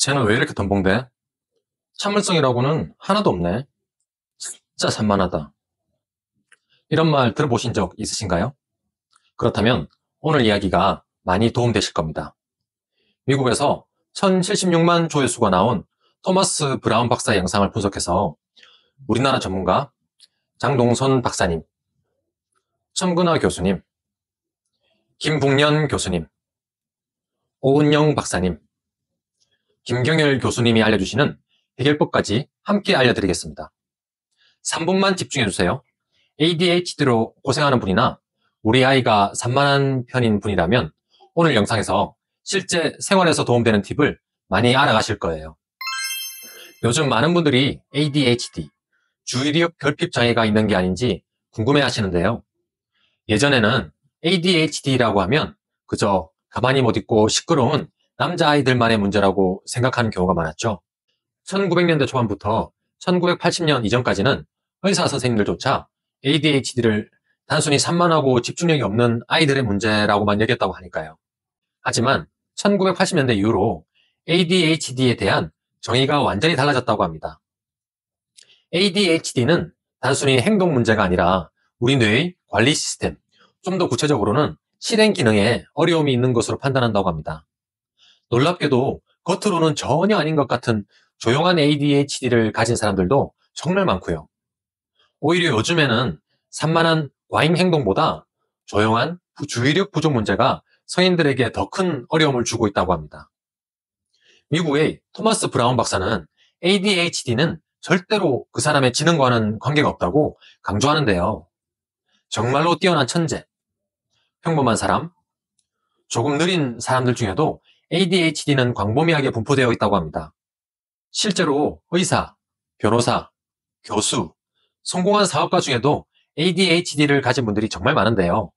쟤는 왜 이렇게 덤벙대? 참을성이라고는 하나도 없네. 진짜 산만하다. 이런 말 들어보신 적 있으신가요? 그렇다면 오늘 이야기가 많이 도움되실 겁니다. 미국에서 1076만 조회수가 나온 토마스 브라운 박사의 영상을 분석해서 우리나라 전문가 장동선 박사님, 천근화 교수님, 김북년 교수님, 오은영 박사님, 김경열 교수님이 알려주시는 해결법까지 함께 알려드리겠습니다. 3분만 집중해주세요. ADHD로 고생하는 분이나 우리 아이가 산만한 편인 분이라면 오늘 영상에서 실제 생활에서 도움되는 팁을 많이 알아가실 거예요. 요즘 많은 분들이 ADHD, 주의력 결핍 장애가 있는 게 아닌지 궁금해 하시는데요. 예전에는 ADHD라고 하면 그저 가만히 못 있고 시끄러운 남자아이들만의 문제라고 생각하는 경우가 많았죠. 1900년대 초반부터 1980년 이전까지는 의사 선생님들조차 ADHD를 단순히 산만하고 집중력이 없는 아이들의 문제라고만 여겼다고 하니까요. 하지만 1980년대 이후로 ADHD에 대한 정의가 완전히 달라졌다고 합니다. ADHD는 단순히 행동 문제가 아니라 우리 뇌의 관리 시스템, 좀 더 구체적으로는 실행 기능에 어려움이 있는 것으로 판단한다고 합니다. 놀랍게도 겉으로는 전혀 아닌 것 같은 조용한 ADHD를 가진 사람들도 정말 많고요. 오히려 요즘에는 산만한 과잉 행동보다 조용한 주의력 부족 문제가 성인들에게 더 큰 어려움을 주고 있다고 합니다. 미국의 토마스 브라운 박사는 ADHD는 절대로 그 사람의 지능과는 관계가 없다고 강조하는데요. 정말로 뛰어난 천재, 평범한 사람, 조금 느린 사람들 중에도 ADHD는 광범위하게 분포되어 있다고 합니다. 실제로 의사, 변호사, 교수, 성공한 사업가 중에도 ADHD를 가진 분들이 정말 많은데요.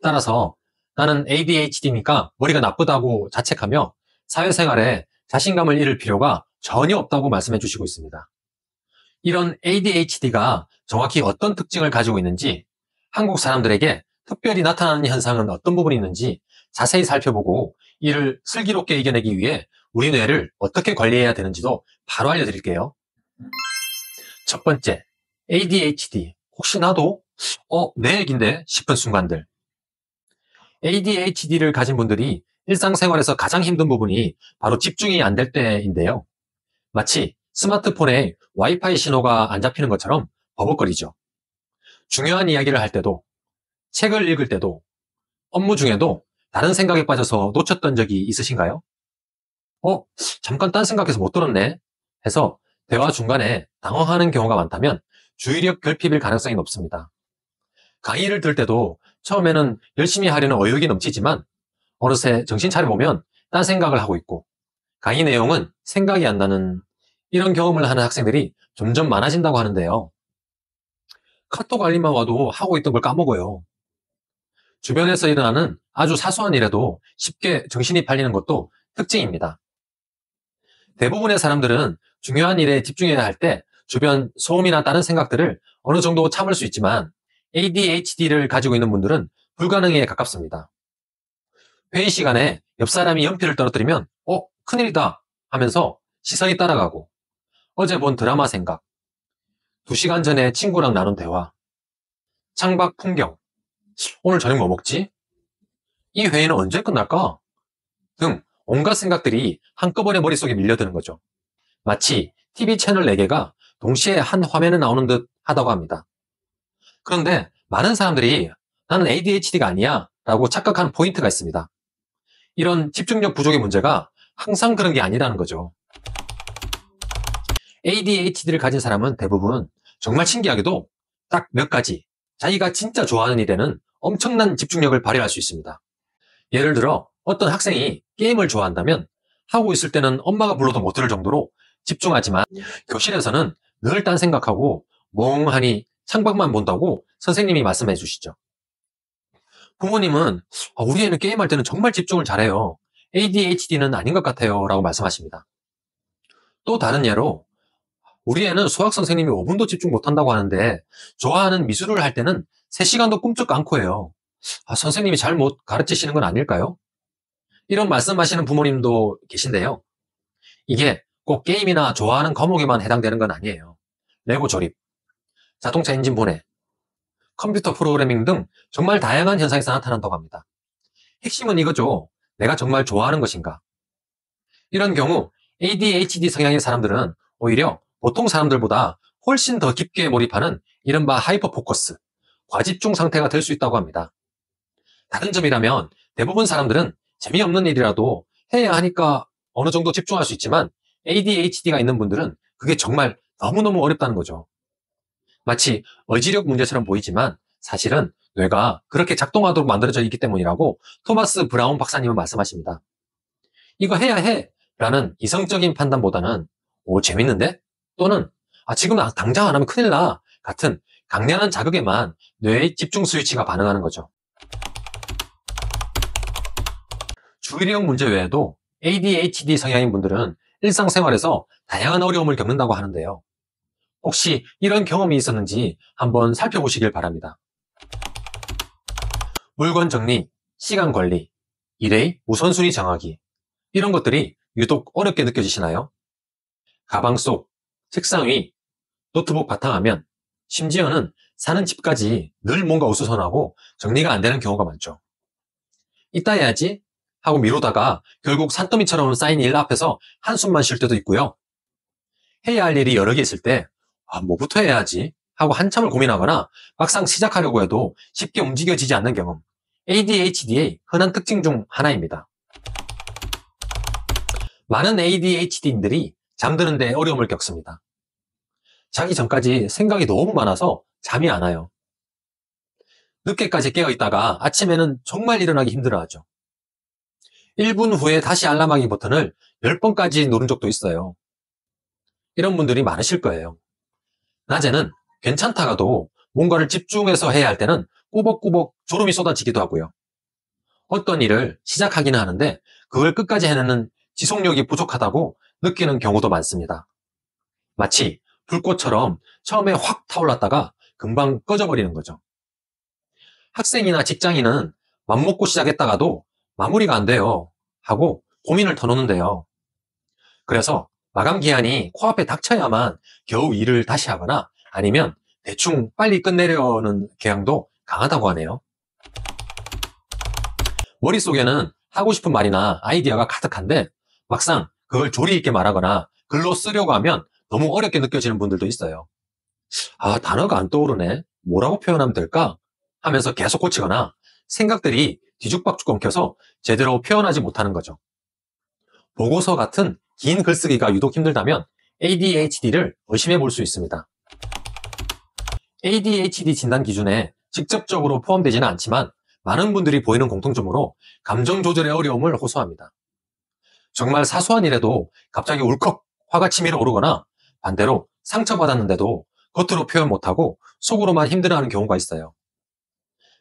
따라서 나는 ADHD니까 머리가 나쁘다고 자책하며 사회생활에 자신감을 잃을 필요가 전혀 없다고 말씀해 주시고 있습니다. 이런 ADHD가 정확히 어떤 특징을 가지고 있는지, 한국 사람들에게 특별히 나타나는 현상은 어떤 부분이 있는지 자세히 살펴보고 이를 슬기롭게 이겨내기 위해 우리 뇌를 어떻게 관리해야 되는지도 바로 알려드릴게요. 첫 번째, ADHD. 혹시 나도? 내 얘긴데 싶은 순간들. ADHD를 가진 분들이 일상생활에서 가장 힘든 부분이 바로 집중이 안 될 때인데요. 마치 스마트폰에 와이파이 신호가 안 잡히는 것처럼 버벅거리죠. 중요한 이야기를 할 때도, 책을 읽을 때도, 업무 중에도 다른 생각에 빠져서 놓쳤던 적이 있으신가요? 잠깐 딴 생각해서 못 들었네 해서 대화 중간에 당황하는 경우가 많다면 주의력 결핍일 가능성이 높습니다. 강의를 들을 때도 처음에는 열심히 하려는 의욕이 넘치지만 어느새 정신 차려보면 딴 생각을 하고 있고 강의 내용은 생각이 안 나는 이런 경험을 하는 학생들이 점점 많아진다고 하는데요. 카톡 알림만 와도 하고 있던 걸 까먹어요. 주변에서 일어나는 아주 사소한 일에도 쉽게 정신이 팔리는 것도 특징입니다. 대부분의 사람들은 중요한 일에 집중해야 할 때 주변 소음이나 다른 생각들을 어느 정도 참을 수 있지만 ADHD를 가지고 있는 분들은 불가능에 가깝습니다. 회의 시간에 옆 사람이 연필을 떨어뜨리면 큰일이다 하면서 시선이 따라가고 어제 본 드라마 생각, 2시간 전에 친구랑 나눈 대화, 창밖 풍경, 오늘 저녁 뭐 먹지? 이 회의는 언제 끝날까? 등 온갖 생각들이 한꺼번에 머릿속에 밀려드는 거죠. 마치 TV 채널 4개가 동시에 한 화면에 나오는 듯 하다고 합니다. 그런데 많은 사람들이 나는 ADHD가 아니야 라고 착각하는 포인트가 있습니다. 이런 집중력 부족의 문제가 항상 그런 게 아니라는 거죠. ADHD를 가진 사람은 대부분 정말 신기하게도 딱 몇 가지 자기가 진짜 좋아하는 일에는 엄청난 집중력을 발휘할 수 있습니다. 예를 들어 어떤 학생이 게임을 좋아한다면 하고 있을 때는 엄마가 불러도 못 들을 정도로 집중하지만 교실에서는 늘 딴 생각하고 멍하니 창밖만 본다고 선생님이 말씀해 주시죠. 부모님은 우리 애는 게임할 때는 정말 집중을 잘해요. ADHD는 아닌 것 같아요 라고 말씀하십니다. 또 다른 예로 우리 애는 수학 선생님이 5분도 집중 못한다고 하는데 좋아하는 미술을 할 때는 3시간도 꿈쩍 않고 해요. 선생님이 잘못 가르치시는 건 아닐까요? 이런 말씀하시는 부모님도 계신데요. 이게 꼭 게임이나 좋아하는 과목에만 해당되는 건 아니에요. 레고 조립, 자동차 엔진 분해, 컴퓨터 프로그래밍 등 정말 다양한 현상에서 나타난다고 합니다. 핵심은 이거죠. 내가 정말 좋아하는 것인가? 이런 경우 ADHD 성향의 사람들은 오히려 보통 사람들보다 훨씬 더 깊게 몰입하는 이른바 하이퍼 포커스, 과집중 상태가 될 수 있다고 합니다. 다른 점이라면 대부분 사람들은 재미없는 일이라도 해야 하니까 어느 정도 집중할 수 있지만 ADHD가 있는 분들은 그게 정말 너무너무 어렵다는 거죠. 마치 의지력 문제처럼 보이지만 사실은 뇌가 그렇게 작동하도록 만들어져 있기 때문이라고 토마스 브라운 박사님은 말씀하십니다. 이거 해야 해 라는 이성적인 판단보다는 오 재밌는데? 또는 지금 당장 안 하면 큰일 나 같은 강렬한 자극에만 뇌의 집중 스위치가 반응하는 거죠. 주의력 문제 외에도 ADHD 성향인 분들은 일상생활에서 다양한 어려움을 겪는다고 하는데요. 혹시 이런 경험이 있었는지 한번 살펴보시길 바랍니다. 물건 정리, 시간 관리, 일의 우선순위 정하기 이런 것들이 유독 어렵게 느껴지시나요? 가방 속, 책상 위, 노트북 바탕화면, 심지어는 사는 집까지 늘 뭔가 어수선하고 정리가 안 되는 경우가 많죠. 이따 해야지 하고 미루다가 결국 산더미처럼 쌓인 일 앞에서 한숨만 쉴 때도 있고요. 해야 할 일이 여러 개 있을 때 뭐부터 해야 하지 하고 한참을 고민하거나 막상 시작하려고 해도 쉽게 움직여지지 않는 경험, ADHD의 흔한 특징 중 하나입니다. 많은 ADHD인들이 잠드는데 어려움을 겪습니다. 자기 전까지 생각이 너무 많아서 잠이 안 와요. 늦게까지 깨어있다가 아침에는 정말 일어나기 힘들어하죠. 1분 후에 다시 알람하기 버튼을 10번까지 누른 적도 있어요. 이런 분들이 많으실 거예요. 낮에는 괜찮다가도 뭔가를 집중해서 해야 할 때는 꾸벅꾸벅 졸음이 쏟아지기도 하고요. 어떤 일을 시작하기는 하는데 그걸 끝까지 해내는 지속력이 부족하다고 느끼는 경우도 많습니다. 마치 불꽃처럼 처음에 확 타올랐다가 금방 꺼져버리는 거죠. 학생이나 직장인은 맘먹고 시작했다가도 마무리가 안 돼요 하고 고민을 터놓는데요. 그래서 마감 기한이 코앞에 닥쳐야만 겨우 일을 다시 하거나 아니면 대충 빨리 끝내려는 경향도 강하다고 하네요. 머릿속에는 하고 싶은 말이나 아이디어가 가득한데 막상 그걸 조리 있게 말하거나 글로 쓰려고 하면 너무 어렵게 느껴지는 분들도 있어요. 단어가 안 떠오르네. 뭐라고 표현하면 될까? 하면서 계속 고치거나 생각들이 뒤죽박죽 엉켜서 제대로 표현하지 못하는 거죠. 보고서 같은 긴 글쓰기가 유독 힘들다면 ADHD를 의심해 볼 수 있습니다. ADHD 진단 기준에 직접적으로 포함되지는 않지만 많은 분들이 보이는 공통점으로 감정 조절의 어려움을 호소합니다. 정말 사소한 일에도 갑자기 울컥 화가 치밀어 오르거나 반대로 상처받았는데도 겉으로 표현 못하고 속으로만 힘들어하는 경우가 있어요.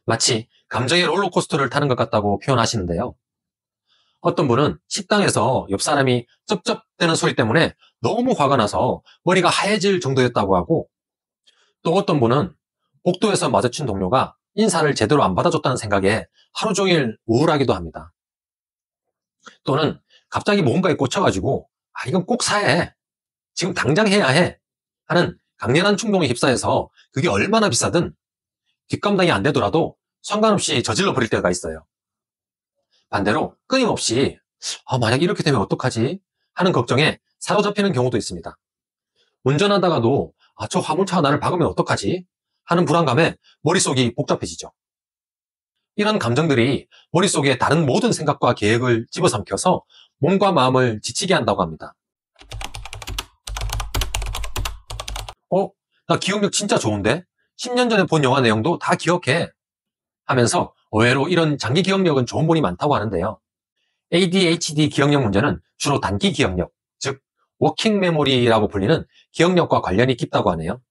마치 감정의 롤러코스터를 타는 것 같다고 표현하시는데요. 어떤 분은 식당에서 옆 사람이 쩝쩝대는 소리 때문에 너무 화가 나서 머리가 하얘질 정도였다고 하고, 또 어떤 분은 복도에서 마주친 동료가 인사를 제대로 안 받아줬다는 생각에 하루 종일 우울하기도 합니다. 또는 갑자기 뭔가에 꽂혀가지고 이건 꼭 사야 해, 지금 당장 해야 해 하는 강렬한 충동에 휩싸여서 그게 얼마나 비싸든 뒷감당이 안 되더라도 상관없이 저질러 버릴 때가 있어요. 반대로 끊임없이 만약 이렇게 되면 어떡하지 하는 걱정에 사로잡히는 경우도 있습니다. 운전하다가도 저 화물차가 나를 박으면 어떡하지 하는 불안감에 머릿속이 복잡해지죠. 이런 감정들이 머릿속에 다른 모든 생각과 계획을 집어삼켜서 몸과 마음을 지치게 한다고 합니다. 나 기억력 진짜 좋은데? 10년 전에 본 영화 내용도 다 기억해 하면서 의외로 이런 장기 기억력은 좋은 분이 많다고 하는데요. ADHD 기억력 문제는 주로 단기 기억력, 즉 워킹 메모리라고 불리는 기억력과 관련이 깊다고 하네요.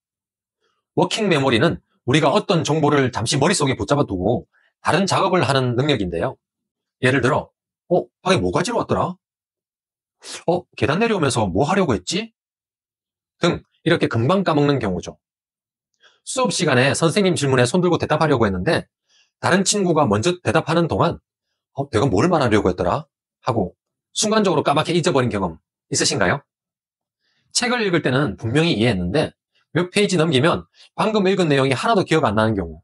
워킹 메모리는 우리가 어떤 정보를 잠시 머릿속에 붙잡아 두고 다른 작업을 하는 능력인데요. 예를 들어 방에 뭐 가지러 왔더라? 계단 내려오면서 뭐 하려고 했지? 등 이렇게 금방 까먹는 경우죠. 수업 시간에 선생님 질문에 손들고 대답하려고 했는데 다른 친구가 먼저 대답하는 동안 내가 뭘 말하려고 했더라? 하고 순간적으로 까맣게 잊어버린 경험 있으신가요? 책을 읽을 때는 분명히 이해했는데 몇 페이지 넘기면 방금 읽은 내용이 하나도 기억 안 나는 경우,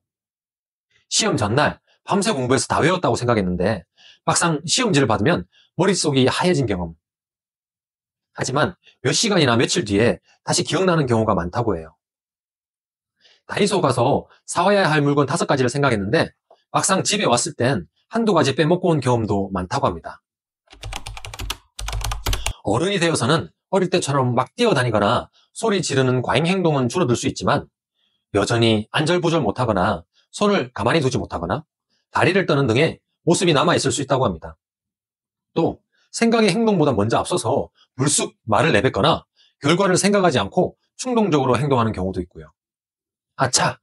시험 전날 밤새 공부해서 다 외웠다고 생각했는데 막상 시험지를 받으면 머릿속이 하얘진 경험. 하지만 몇 시간이나 며칠 뒤에 다시 기억나는 경우가 많다고 해요. 다이소 가서 사와야 할 물건 5가지를 생각했는데 막상 집에 왔을 땐 한두 가지 빼먹고 온 경험도 많다고 합니다. 어른이 되어서는 어릴 때처럼 막 뛰어다니거나 소리 지르는 과잉 행동은 줄어들 수 있지만 여전히 안절부절 못하거나 손을 가만히 두지 못하거나 다리를 떠는 등의 모습이 남아있을 수 있다고 합니다. 또 생각의 행동보다 먼저 앞서서 불쑥 말을 내뱉거나 결과를 생각하지 않고 충동적으로 행동하는 경우도 있고요. 아차!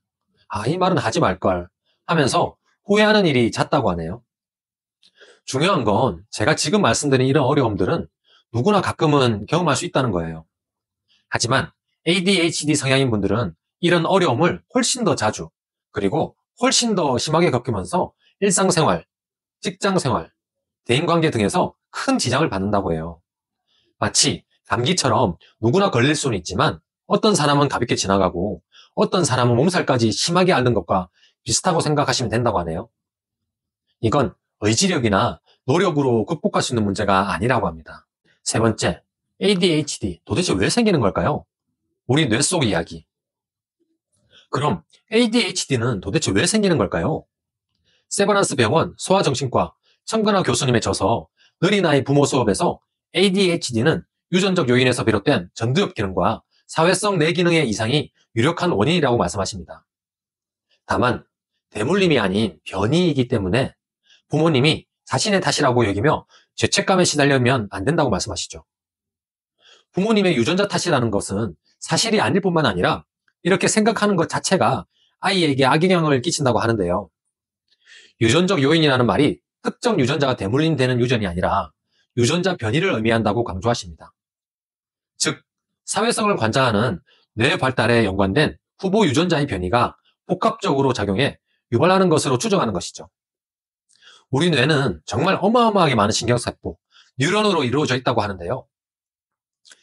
이 말은 하지 말걸 하면서 후회하는 일이 잦다고 하네요. 중요한 건 제가 지금 말씀드린 이런 어려움들은 누구나 가끔은 경험할 수 있다는 거예요. 하지만 ADHD 성향인 분들은 이런 어려움을 훨씬 더 자주, 그리고 훨씬 더 심하게 겪으면서 일상생활, 직장생활, 대인관계 등에서 큰 지장을 받는다고 해요. 마치 감기처럼 누구나 걸릴 수는 있지만 어떤 사람은 가볍게 지나가고 어떤 사람은 몸살까지 심하게 앓는 것과 비슷하고 생각하시면 된다고 하네요. 이건 의지력이나 노력으로 극복할 수 있는 문제가 아니라고 합니다. 세 번째, ADHD 도대체 왜 생기는 걸까요? 우리 뇌 속 이야기. 그럼 ADHD는 도대체 왜 생기는 걸까요? 세버란스 병원 소아정신과 청근화 교수님의 저서 느린 아이 부모 수업에서 ADHD는 유전적 요인에서 비롯된 전두엽 기능과 사회성 뇌 기능의 이상이 유력한 원인이라고 말씀하십니다. 다만 대물림이 아닌 변이이기 때문에 부모님이 자신의 탓이라고 여기며 죄책감에 시달리면 안 된다고 말씀하시죠. 부모님의 유전자 탓이라는 것은 사실이 아닐 뿐만 아니라 이렇게 생각하는 것 자체가 아이에게 악영향을 끼친다고 하는데요. 유전적 요인이라는 말이 특정 유전자가 대물림되는 유전이 아니라 유전자 변이를 의미한다고 강조하십니다. 즉, 사회성을 관장하는 뇌 발달에 연관된 후보 유전자의 변이가 복합적으로 작용해 유발하는 것으로 추정하는 것이죠. 우리 뇌는 정말 어마어마하게 많은 신경세포, 뉴런으로 이루어져 있다고 하는데요.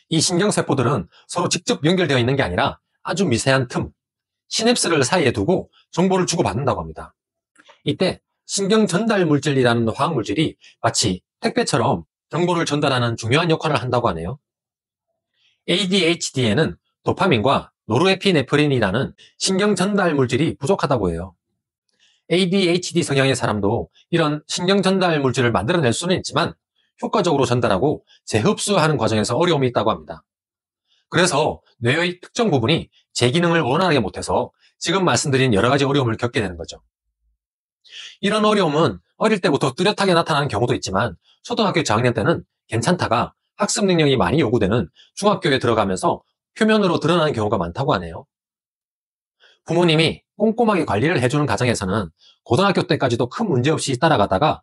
이 신경세포들은 서로 직접 연결되어 있는 게 아니라 아주 미세한 틈, 시냅스를 사이에 두고 정보를 주고받는다고 합니다. 이때 신경 전달 물질이라는 화학물질이 마치 택배처럼 정보를 전달하는 중요한 역할을 한다고 하네요. ADHD에는 도파민과 노르에피네프린이라는 신경 전달 물질이 부족하다고 해요. ADHD 성향의 사람도 이런 신경 전달 물질을 만들어낼 수는 있지만 효과적으로 전달하고 재흡수하는 과정에서 어려움이 있다고 합니다. 그래서 뇌의 특정 부분이 제 기능을 원활하게 못해서 지금 말씀드린 여러 가지 어려움을 겪게 되는 거죠. 이런 어려움은 어릴 때부터 뚜렷하게 나타나는 경우도 있지만 초등학교 저학년 때는 괜찮다가 학습 능력이 많이 요구되는 중학교에 들어가면서 표면으로 드러나는 경우가 많다고 하네요. 부모님이 꼼꼼하게 관리를 해주는 가정에서는 고등학교 때까지도 큰 문제 없이 따라가다가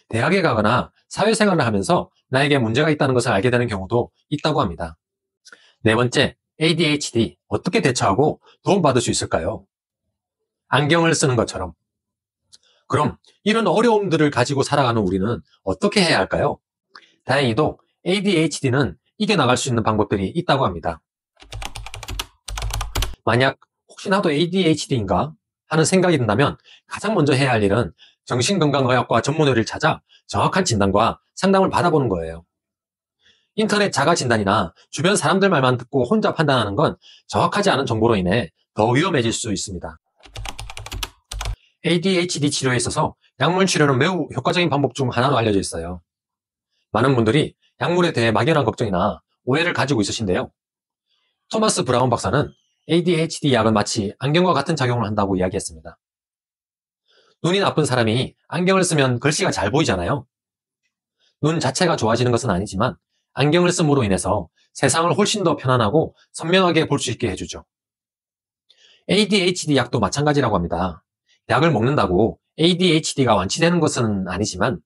대학에 가거나 사회생활을 하면서 나에게 문제가 있다는 것을 알게 되는 경우도 있다고 합니다. 네 번째, ADHD 어떻게 대처하고 도움받을 수 있을까요? 안경을 쓰는 것처럼. 그럼 이런 어려움들을 가지고 살아가는 우리는 어떻게 해야 할까요? 다행히도 ADHD는 이겨나갈 수 있는 방법들이 있다고 합니다. 만약 혹시 나도 ADHD인가 하는 생각이 든다면 가장 먼저 해야 할 일은 정신건강의학과 전문의를 찾아 정확한 진단과 상담을 받아보는 거예요. 인터넷 자가진단이나 주변 사람들 말만 듣고 혼자 판단하는 건 정확하지 않은 정보로 인해 더 위험해질 수 있습니다. ADHD 치료에 있어서 약물 치료는 매우 효과적인 방법 중 하나로 알려져 있어요. 많은 분들이 약물에 대해 막연한 걱정이나 오해를 가지고 있으신데요. 토마스 브라운 박사는 ADHD 약은 마치 안경과 같은 작용을 한다고 이야기했습니다. 눈이 나쁜 사람이 안경을 쓰면 글씨가 잘 보이잖아요. 눈 자체가 좋아지는 것은 아니지만 안경을 씀으로 인해서 세상을 훨씬 더 편안하고 선명하게 볼 수 있게 해주죠. ADHD 약도 마찬가지라고 합니다. 약을 먹는다고 ADHD가 완치되는 것은 아니지만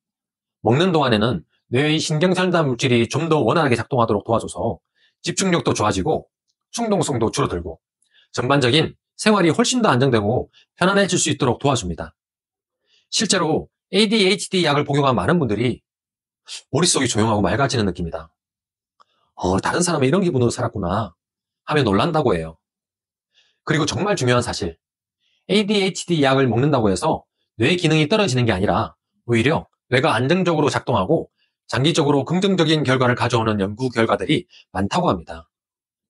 먹는 동안에는 뇌의 신경전달 물질이 좀 더 원활하게 작동하도록 도와줘서 집중력도 좋아지고 충동성도 줄어들고 전반적인 생활이 훨씬 더 안정되고 편안해질 수 있도록 도와줍니다. 실제로 ADHD 약을 복용한 많은 분들이 머릿속이 조용하고 맑아지는 느낌이다. 다른 사람은 이런 기분으로 살았구나 하며 놀란다고 해요. 그리고 정말 중요한 사실, ADHD 약을 먹는다고 해서 뇌 기능이 떨어지는 게 아니라 오히려 뇌가 안정적으로 작동하고 장기적으로 긍정적인 결과를 가져오는 연구 결과들이 많다고 합니다.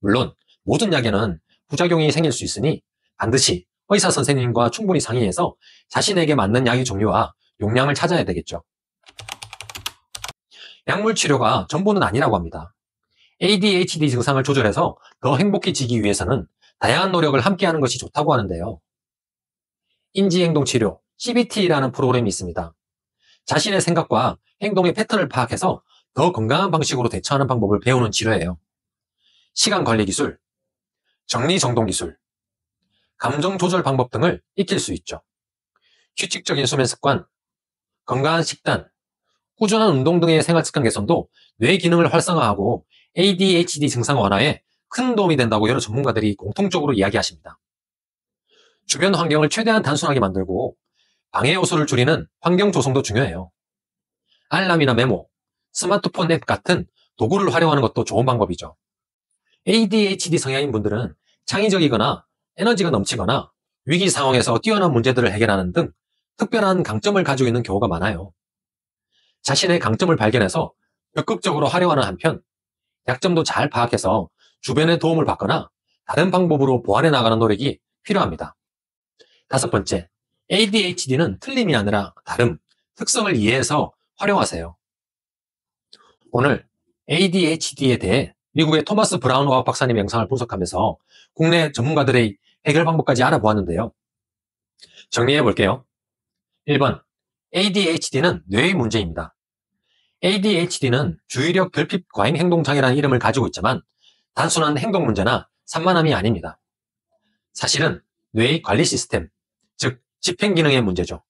물론 모든 약에는 부작용이 생길 수 있으니 반드시 의사 선생님과 충분히 상의해서 자신에게 맞는 약의 종류와 용량을 찾아야 되겠죠. 약물 치료가 전부는 아니라고 합니다. ADHD 증상을 조절해서 더 행복해지기 위해서는 다양한 노력을 함께하는 것이 좋다고 하는데요. 인지행동치료, CBT라는 프로그램이 있습니다. 자신의 생각과 행동의 패턴을 파악해서 더 건강한 방식으로 대처하는 방법을 배우는 치료예요. 시간관리 기술, 정리정돈 기술, 감정 조절 방법 등을 익힐 수 있죠. 규칙적인 수면 습관, 건강한 식단, 꾸준한 운동 등의 생활 습관 개선도 뇌 기능을 활성화하고 ADHD 증상 완화에 큰 도움이 된다고 여러 전문가들이 공통적으로 이야기하십니다. 주변 환경을 최대한 단순하게 만들고 방해 요소를 줄이는 환경 조성도 중요해요. 알람이나 메모, 스마트폰 앱 같은 도구를 활용하는 것도 좋은 방법이죠. ADHD 성향인 분들은 창의적이거나 에너지가 넘치거나 위기 상황에서 뛰어난 문제들을 해결하는 등 특별한 강점을 가지고 있는 경우가 많아요. 자신의 강점을 발견해서 적극적으로 활용하는 한편 약점도 잘 파악해서 주변의 도움을 받거나 다른 방법으로 보완해 나가는 노력이 필요합니다. 5번째, ADHD는 틀림이 아니라 다름, 특성을 이해해서 활용하세요. 오늘 ADHD에 대해 미국의 토마스 브라운 어학 박사님 영상을 분석하면서 국내 전문가들의 해결 방법까지 알아보았는데요. 정리해 볼게요. 1번, ADHD는 뇌의 문제입니다. ADHD는 주의력 결핍 과잉 행동 장애라는 이름을 가지고 있지만 단순한 행동 문제나 산만함이 아닙니다. 사실은 뇌의 관리 시스템, 즉 집행 기능의 문제죠.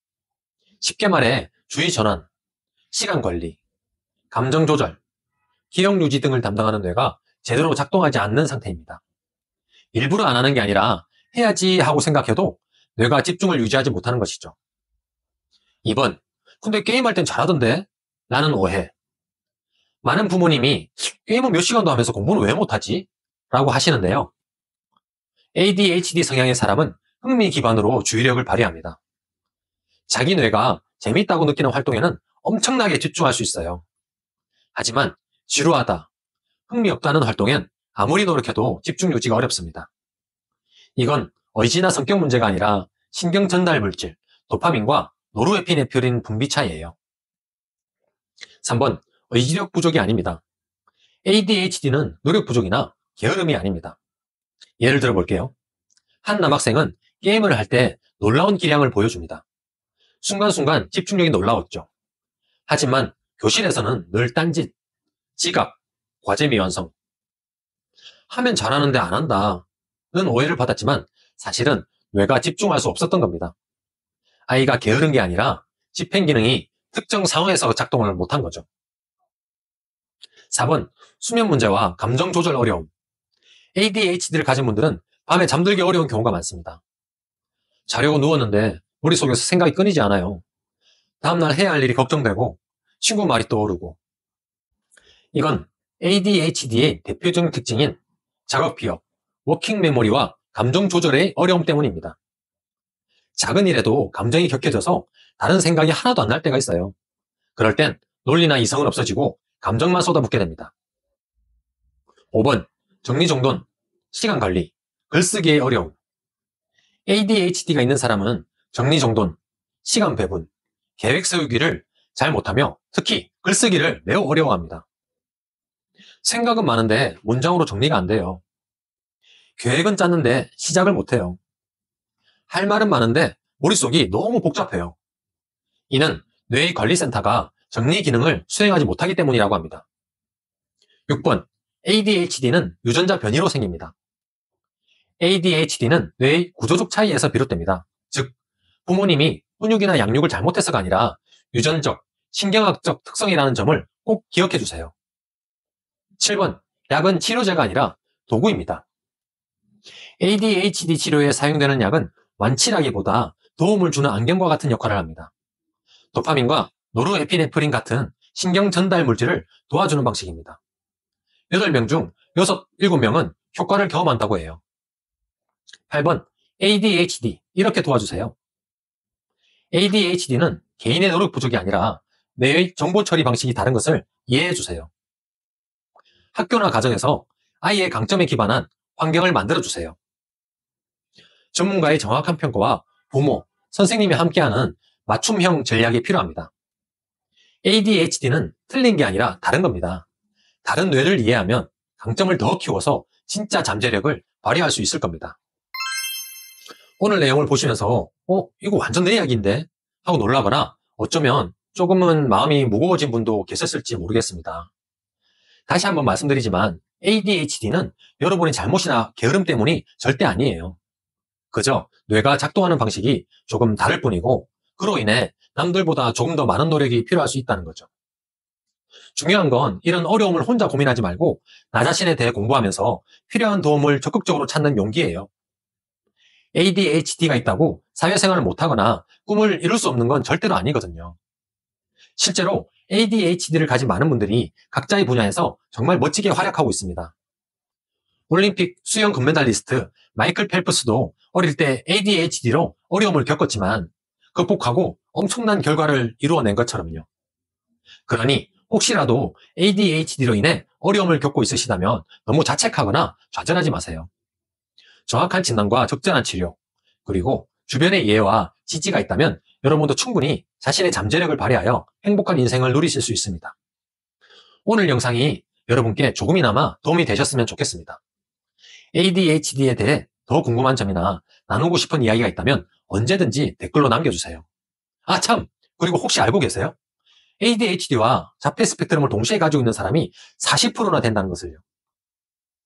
쉽게 말해 주의 전환, 시간 관리, 감정 조절, 기억 유지 등을 담당하는 뇌가 제대로 작동하지 않는 상태입니다. 일부러 안 하는 게 아니라 해야지 하고 생각해도 뇌가 집중을 유지하지 못하는 것이죠. 2번, 근데 게임할 땐 잘하던데? 라는 오해. 많은 부모님이 게임은 몇 시간도 하면서 공부는 왜 못하지? 라고 하시는데요. ADHD 성향의 사람은 흥미 기반으로 주의력을 발휘합니다. 자기 뇌가 재밌다고 느끼는 활동에는 엄청나게 집중할 수 있어요. 하지만 지루하다, 흥미없다는 활동엔 아무리 노력해도 집중 유지가 어렵습니다. 이건 의지나 성격 문제가 아니라 신경 전달 물질, 도파민과 노르에피네프린 분비 차이예요. 3번, 의지력 부족이 아닙니다. ADHD는 노력 부족이나 게으름이 아닙니다. 예를 들어 볼게요. 한 남학생은 게임을 할 때 놀라운 기량을 보여줍니다. 순간순간 집중력이 놀라웠죠. 하지만 교실에서는 늘 딴짓, 지각, 과제 미완성. 하면 잘하는데 안 한다는 오해를 받았지만 사실은 뇌가 집중할 수 없었던 겁니다. 아이가 게으른 게 아니라 집행 기능이 특정 상황에서 작동을 못한 거죠. 4번, 수면 문제와 감정 조절 어려움. ADHD를 가진 분들은 밤에 잠들기 어려운 경우가 많습니다. 자려고 누웠는데 머릿속에서 생각이 끊이지 않아요. 다음날 해야 할 일이 걱정되고 친구 말이 떠오르고. 이건 ADHD의 대표적인 특징인 작업 피업, 워킹 메모리와 감정 조절의 어려움 때문입니다. 작은 일에도 감정이 격해져서 다른 생각이 하나도 안 날 때가 있어요. 그럴 땐 논리나 이성은 없어지고 감정만 쏟아붓게 됩니다. 5번, 정리정돈, 시간관리, 글쓰기의 어려움. ADHD가 있는 사람은 정리정돈, 시간 배분, 계획 세우기를 잘 못하며 특히 글쓰기를 매우 어려워합니다. 생각은 많은데 문장으로 정리가 안 돼요. 계획은 짰는데 시작을 못해요. 할 말은 많은데 머릿속이 너무 복잡해요. 이는 뇌의 관리센터가 정리 기능을 수행하지 못하기 때문이라고 합니다. 6번, ADHD는 유전자 변이로 생깁니다. ADHD는 뇌의 구조적 차이에서 비롯됩니다. 즉, 부모님이 훈육이나 양육을 잘못해서가 아니라 유전적, 신경학적 특성이라는 점을 꼭 기억해 주세요. 7번, 약은 치료제가 아니라 도구입니다. ADHD 치료에 사용되는 약은 완치라기보다 도움을 주는 안경과 같은 역할을 합니다. 도파민과 노르에피네프린 같은 신경 전달 물질을 도와주는 방식입니다. 8명 중 6, 7명은 효과를 경험한다고 해요. 8번, ADHD. 이렇게 도와주세요. ADHD는 개인의 노력 부족이 아니라 뇌의 정보 처리 방식이 다른 것을 이해해 주세요. 학교나 가정에서 아이의 강점에 기반한 환경을 만들어 주세요. 전문가의 정확한 평가와 부모, 선생님이 함께하는 맞춤형 전략이 필요합니다. ADHD는 틀린 게 아니라 다른 겁니다. 다른 뇌를 이해하면 강점을 더 키워서 진짜 잠재력을 발휘할 수 있을 겁니다. 오늘 내용을 보시면서 이거 완전 내 이야기인데? 하고 놀라거나 어쩌면 조금은 마음이 무거워진 분도 계셨을지 모르겠습니다. 다시 한번 말씀드리지만 ADHD는 여러분의 잘못이나 게으름 때문이 절대 아니에요. 그저 뇌가 작동하는 방식이 조금 다를 뿐이고 그로 인해 남들보다 조금 더 많은 노력이 필요할 수 있다는 거죠. 중요한 건 이런 어려움을 혼자 고민하지 말고 나 자신에 대해 공부하면서 필요한 도움을 적극적으로 찾는 용기예요. ADHD가 있다고 사회생활을 못하거나 꿈을 이룰 수 없는 건 절대로 아니거든요. 실제로 ADHD를 가진 많은 분들이 각자의 분야에서 정말 멋지게 활약하고 있습니다. 올림픽 수영 금메달리스트 마이클 펠프스도 어릴 때 ADHD로 어려움을 겪었지만 극복하고 엄청난 결과를 이루어낸 것처럼요. 그러니 혹시라도 ADHD로 인해 어려움을 겪고 있으시다면 너무 자책하거나 좌절하지 마세요. 정확한 진단과 적절한 치료, 그리고 주변의 이해와 지지가 있다면 여러분도 충분히 자신의 잠재력을 발휘하여 행복한 인생을 누리실 수 있습니다. 오늘 영상이 여러분께 조금이나마 도움이 되셨으면 좋겠습니다. ADHD에 대해 더 궁금한 점이나 나누고 싶은 이야기가 있다면 언제든지 댓글로 남겨주세요. 아 참! 그리고 혹시 알고 계세요? ADHD와 자폐 스펙트럼을 동시에 가지고 있는 사람이 40%나 된다는 것을요.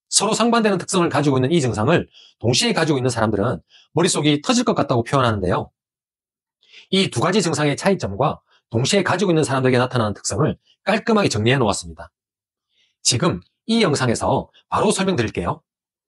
서로 상반되는 특성을 가지고 있는 이 증상을 동시에 가지고 있는 사람들은 머릿속이 터질 것 같다고 표현하는데요. 이 두 가지 증상의 차이점과 동시에 가지고 있는 사람들에게 나타나는 특성을 깔끔하게 정리해 놓았습니다. 지금 이 영상에서 바로 설명드릴게요.